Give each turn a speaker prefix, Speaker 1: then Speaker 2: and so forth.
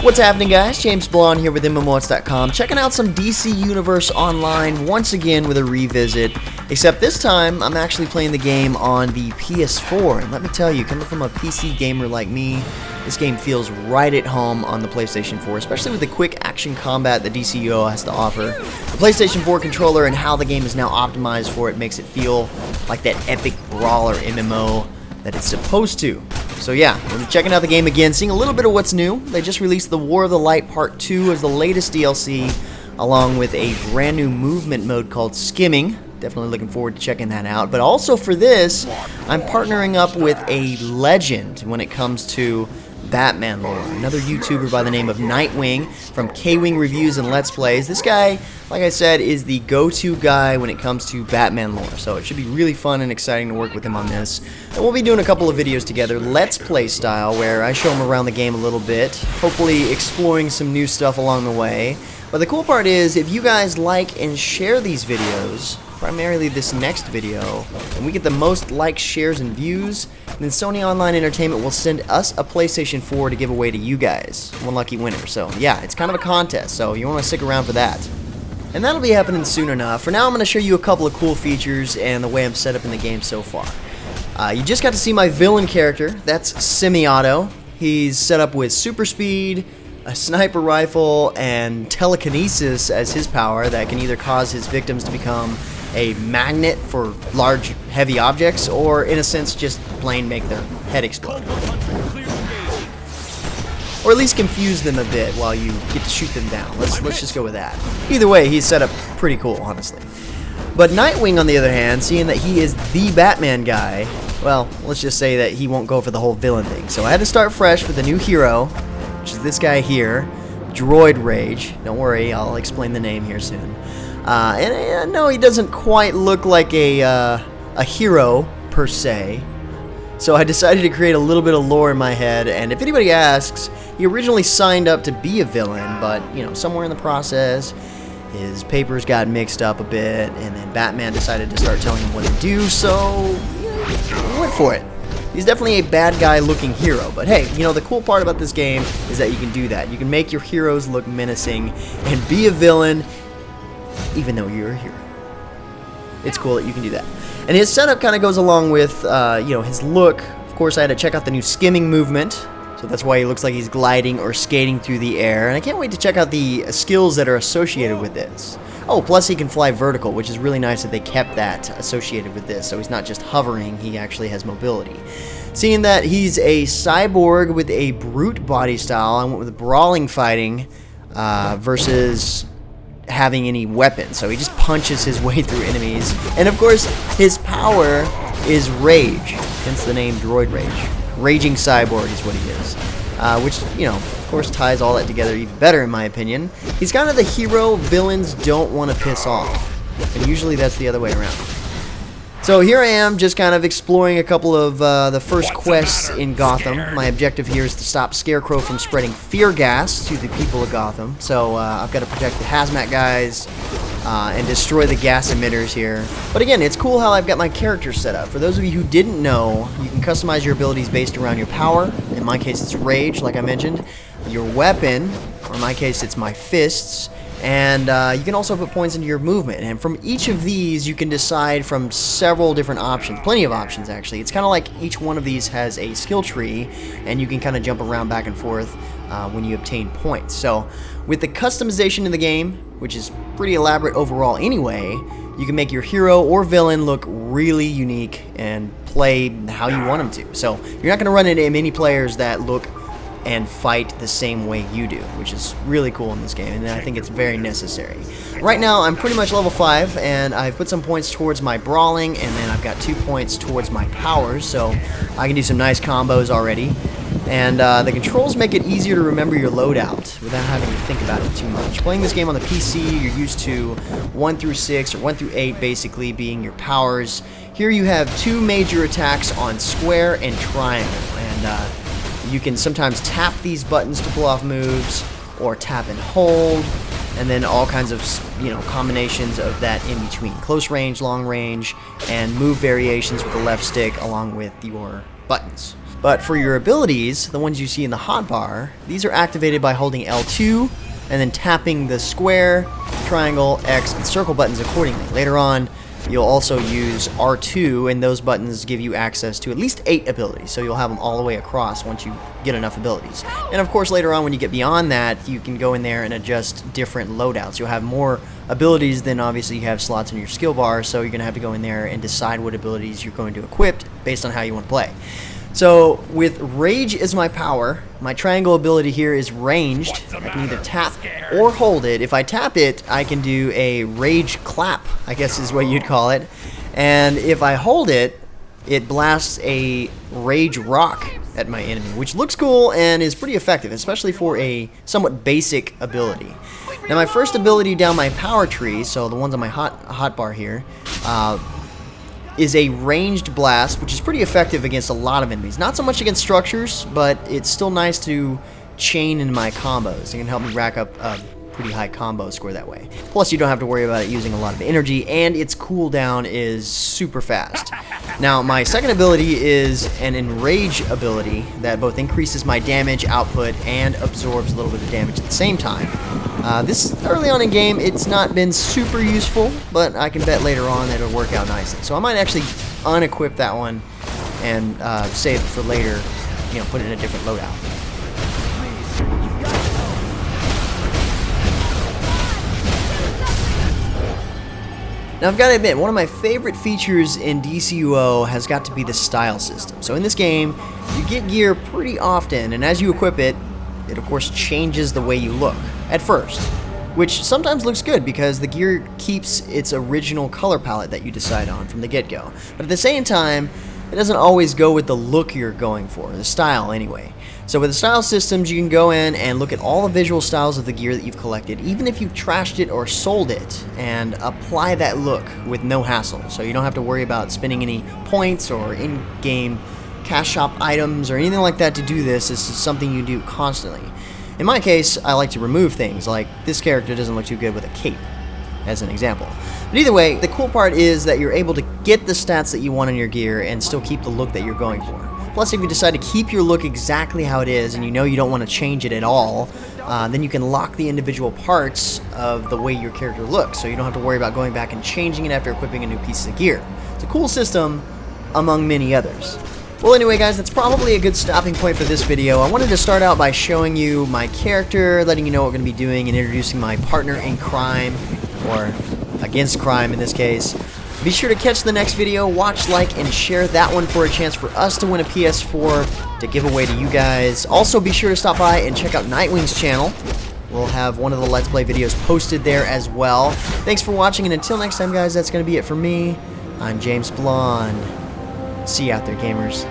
Speaker 1: What's happening, guys? James Blonde here with MMOHuts.com, checking out some DC Universe Online once again with a revisit, except this time I'm actually playing the game on the PS4, and let me tell you, coming from a PC gamer like me, this game feels right at home on the PlayStation 4, especially with the quick action combat that DCUO has to offer. The PlayStation 4 controller and how the game is now optimized for it makes it feel like that epic brawler MMO that it's supposed to. So yeah, we're checking out the game again, seeing a little bit of what's new. They just released the War of the Light Part 2 as the latest DLC, along with a brand new movement mode called Skimming. Definitely looking forward to checking that out. But also for this, I'm partnering up with a legend when it comes to Batman lore. Another YouTuber by the name of Knightwing from Kwing Reviews and Let's Plays. This guy, like I said, is the go-to guy when it comes to Batman lore. So it should be really fun and exciting to work with him on this. And we'll be doing a couple of videos together, Let's Play style, where I show him around the game a little bit, hopefully exploring some new stuff along the way. But the cool part is, if you guys like and share these videos, primarily this next video, and we get the most likes, shares, and views, then Sony Online Entertainment will send us a PlayStation 4 to give away to you guys. One lucky winner. So yeah, it's kind of a contest, so you want to stick around for that. And that'll be happening soon enough. For now, I'm going to show you a couple of cool features and the way I'm set up in the game so far. You just got to see my villain character. That's semi-auto. He's set up with super speed, a sniper rifle, and telekinesis as his power that can either cause his victims to become a magnet for large, heavy objects, or in a sense just plain make their head explode. Or at least confuse them a bit while you get to shoot them down. Let's just go with that. Either way, he's set up pretty cool, honestly. But Knightwing, on the other hand, seeing that he is the Batman guy, well, let's just say that he won't go for the whole villain thing. So I had to start fresh with a new hero, which is this guy here, Droid Rage. Don't worry, I'll explain the name here soon. And I know he doesn't quite look like a hero, per se. So I decided to create a little bit of lore in my head, and if anybody asks, he originally signed up to be a villain, but, you know, somewhere in the process, his papers got mixed up a bit, and then Batman decided to start telling him what to do, so yeah, went for it. He's definitely a bad guy looking hero, but hey, you know, the cool part about this game is that you can do that. You can make your heroes look menacing and be a villain even though you're a hero. It's cool that you can do that. And his setup kind of goes along with, you know, his look. Of course, I had to check out the new skimming movement, so that's why he looks like he's gliding or skating through the air. And I can't wait to check out the skills that are associated with this. Oh, plus he can fly vertical, which is really nice that they kept that associated with this. So he's not just hovering, he actually has mobility. Seeing that he's a cyborg with a brute body style, I went with brawling fighting versus having any weapons, so he just punches his way through enemies. And of course, his power is rage, hence the name Droid Rage. Raging cyborg is what he is, which, you know, of course ties all that together even better in my opinion. He's kind of the hero villains don't want to piss off, and usually that's the other way around. So here I am, just kind of exploring a couple of the first quests in Gotham. My objective here is to stop Scarecrow from spreading fear gas to the people of Gotham. So I've got to protect the hazmat guys and destroy the gas emitters here. But again, it's cool how I've got my character set up. For those of you who didn't know, you can customize your abilities based around your power. In my case, it's rage, like I mentioned. Your weapon, or in my case, it's my fists. And you can also put points into your movement, and from each of these you can decide from several different options, plenty of options actually. It's kind of like each one of these has a skill tree, and you can kind of jump around back and forth when you obtain points. So with the customization in the game, which is pretty elaborate overall anyway, you can make your hero or villain look really unique and play how you want them to. So you're not going to run into many players that look and fight the same way you do, which is really cool in this game, and I think it's very necessary. Right now, I'm pretty much level 5, and I've put some points towards my brawling, and then I've got 2 points towards my powers, so I can do some nice combos already. And the controls make it easier to remember your loadout without having to think about it too much. Playing this game on the PC, you're used to 1 through 6, or 1 through 8 basically being your powers. Here you have 2 major attacks on square and triangle, and you can sometimes tap these buttons to pull off moves, or tap and hold, and then all kinds of, you know, combinations of that in between. Close range, long range, and move variations with the left stick along with your buttons. But for your abilities, the ones you see in the hotbar, these are activated by holding L2 and then tapping the square, triangle, X, and circle buttons accordingly. Later on, you'll also use R2, and those buttons give you access to at least 8 abilities, so you'll have them all the way across once you get enough abilities. And of course, later on, when you get beyond that, you can go in there and adjust different loadouts. You'll have more abilities than obviously you have slots in your skill bar, so you're going to have to go in there and decide what abilities you're going to equip based on how you want to play. So with Rage as my power, my triangle ability here is ranged. I can either tap or hold it. If I tap it, I can do a Rage clap, I guess is what you'd call it. And if I hold it, it blasts a Rage rock at my enemy, which looks cool and is pretty effective, especially for a somewhat basic ability. Now my first ability down my power tree, so the ones on my hotbar here, is a ranged blast, which is pretty effective against a lot of enemies. Not so much against structures, but it's still nice to chain in my combos. It can help me rack up a pretty high combo score that way. Plus, you don't have to worry about it using a lot of energy, and its cooldown is super fast. Now, my second ability is an Enrage ability that both increases my damage output and absorbs a little bit of damage at the same time. This early on in game, it's not been super useful, but I can bet later on that it'll work out nicely. So I might actually unequip that one and save it for later, you know, put it in a different loadout. Now I've got to admit, one of my favorite features in DCUO has got to be the style system. So in this game, you get gear pretty often, and as you equip it, it of course changes the way you look at first, which sometimes looks good because the gear keeps its original color palette that you decide on from the get-go. But at the same time, it doesn't always go with the look you're going for, the style anyway. So with the style systems, you can go in and look at all the visual styles of the gear that you've collected, even if you've trashed it or sold it, and apply that look with no hassle. So you don't have to worry about spending any points or in-game cash shop items or anything like that to do this. This is something you do constantly. In my case, I like to remove things, like this character doesn't look too good with a cape, as an example. But either way, the cool part is that you're able to get the stats that you want on your gear and still keep the look that you're going for. Plus, if you decide to keep your look exactly how it is and you know you don't want to change it at all, then you can lock the individual parts of the way your character looks, so you don't have to worry about going back and changing it after equipping a new piece of gear. It's a cool system, among many others. Well, anyway, guys, that's probably a good stopping point for this video. I wanted to start out by showing you my character, letting you know what we're going to be doing, and introducing my partner in crime, or against crime in this case. Be sure to catch the next video, watch, like, and share that one for a chance for us to win a PS4 to give away to you guys. Also, be sure to stop by and check out Knightwing's channel. We'll have one of the Let's Play videos posted there as well. Thanks for watching, and until next time, guys, that's going to be it for me. I'm James Blonde. See you out there, gamers.